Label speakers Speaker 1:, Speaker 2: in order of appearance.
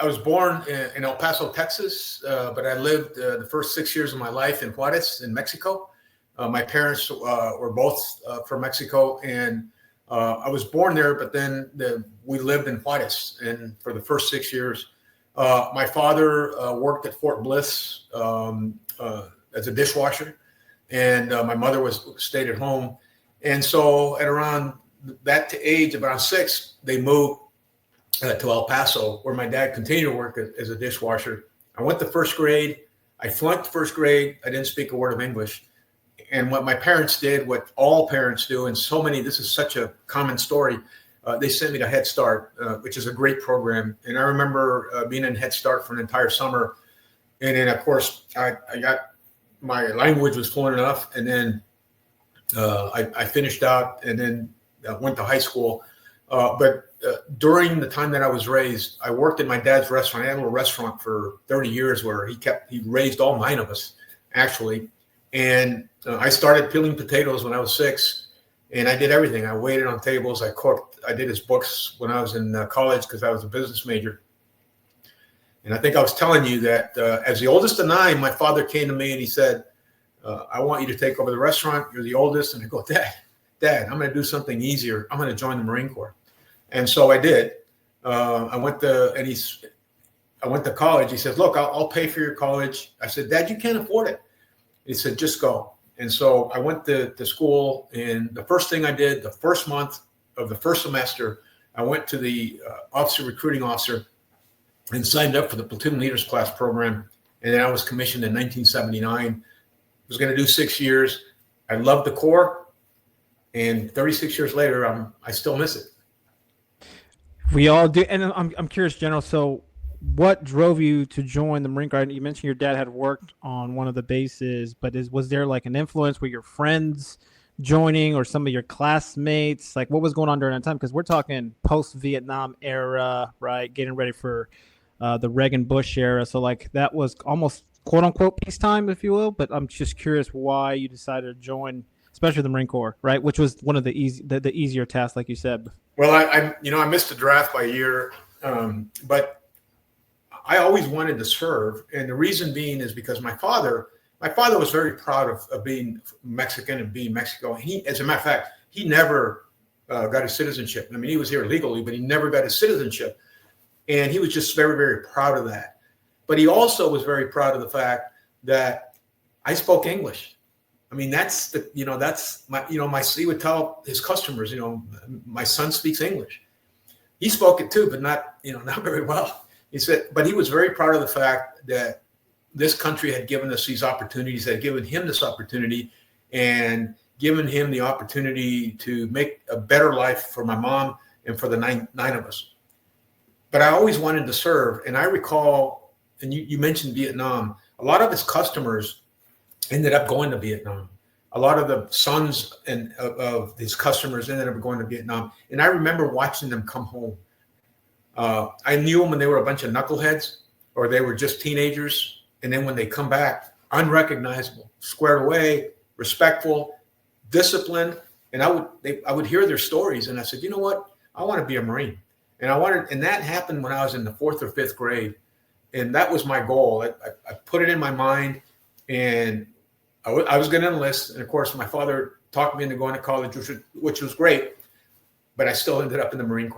Speaker 1: I was born in El Paso, Texas, but I lived the first 6 years of my life in Juarez, in Mexico. My parents were both from Mexico, and I was born there, but then we lived in Juarez, and for the first 6 years, my father worked at Fort Bliss as a dishwasher, and my mother stayed at home. And so at around that age, around 6, they moved to El Paso, where my dad continued to work as a dishwasher. I went to first grade. I flunked first grade. I didn't speak a word of English. And what my parents did, what all parents do, and this is such a common story, they sent me to Head Start, which is a great program. And I remember being in Head Start for an entire summer. And then, of course, I got my language was fluent enough. And then I finished out and then went to high school. But during the time that I was raised, I worked at my dad's restaurant. I had a little restaurant for 30 years where he raised all 9 of us, actually. And I started peeling potatoes when I was 6, and I did everything. I waited on tables. I cooked. I did his books when I was in college because I was a business major. And I think I was telling you that as the oldest of 9, my father came to me and he said, I want you to take over the restaurant. You're the oldest. And I go, Dad, I'm going to do something easier. I'm going to join the Marine Corps. And so I did. I went to college. He said, look, I'll pay for your college. I said, Dad, you can't afford it. He said, just go. And so I went to school, and the first thing I did, the first month of the first semester, I went to the recruiting officer and signed up for the platoon leaders class program. And then I was commissioned in 1979. I was going to do 6 years. I loved the Corps. And 36 years later, I still miss it.
Speaker 2: We all do. And I'm curious, General, so what drove you to join the Marine Corps? You mentioned your dad had worked on one of the bases, but was there like an influence? Were your friends joining or some of your classmates? Like, what was going on during that time? Because we're talking post-Vietnam era, right? Getting ready for the Reagan-Bush era. So, like, that was almost quote-unquote peacetime, if you will. But I'm just curious why you decided to join, especially the Marine Corps, right? Which was one of the easier tasks, like you said.
Speaker 1: Well, I missed the draft by a year, but I always wanted to serve, and the reason being is because my father was very proud of being Mexican and being Mexico. And he, as a matter of fact, he never got his citizenship. I mean, he was here legally, but he never got his citizenship, and he was just very, very proud of that. But he also was very proud of the fact that I spoke English. I mean, that's he would tell his customers, my son speaks English. He spoke it too, but not very well. He said, but he was very proud of the fact that this country had given us these opportunities, had given him this opportunity, and given him the opportunity to make a better life for my mom and for the nine of us. But I always wanted to serve. And I recall, and you mentioned Vietnam, a lot of his customers ended up going to Vietnam. A lot of the sons of his customers ended up going to Vietnam. And I remember watching them come home. I knew them when they were a bunch of knuckleheads or they were just teenagers. And then when they come back, unrecognizable, squared away, respectful, disciplined. And I would hear their stories. And I said, you know what? I want to be a Marine. And that happened when I was in the 4th or 5th grade. And that was my goal. I put it in my mind, and I was going to enlist. And of course, my father talked me into going to college, which was great. But I still ended up in the Marine Corps.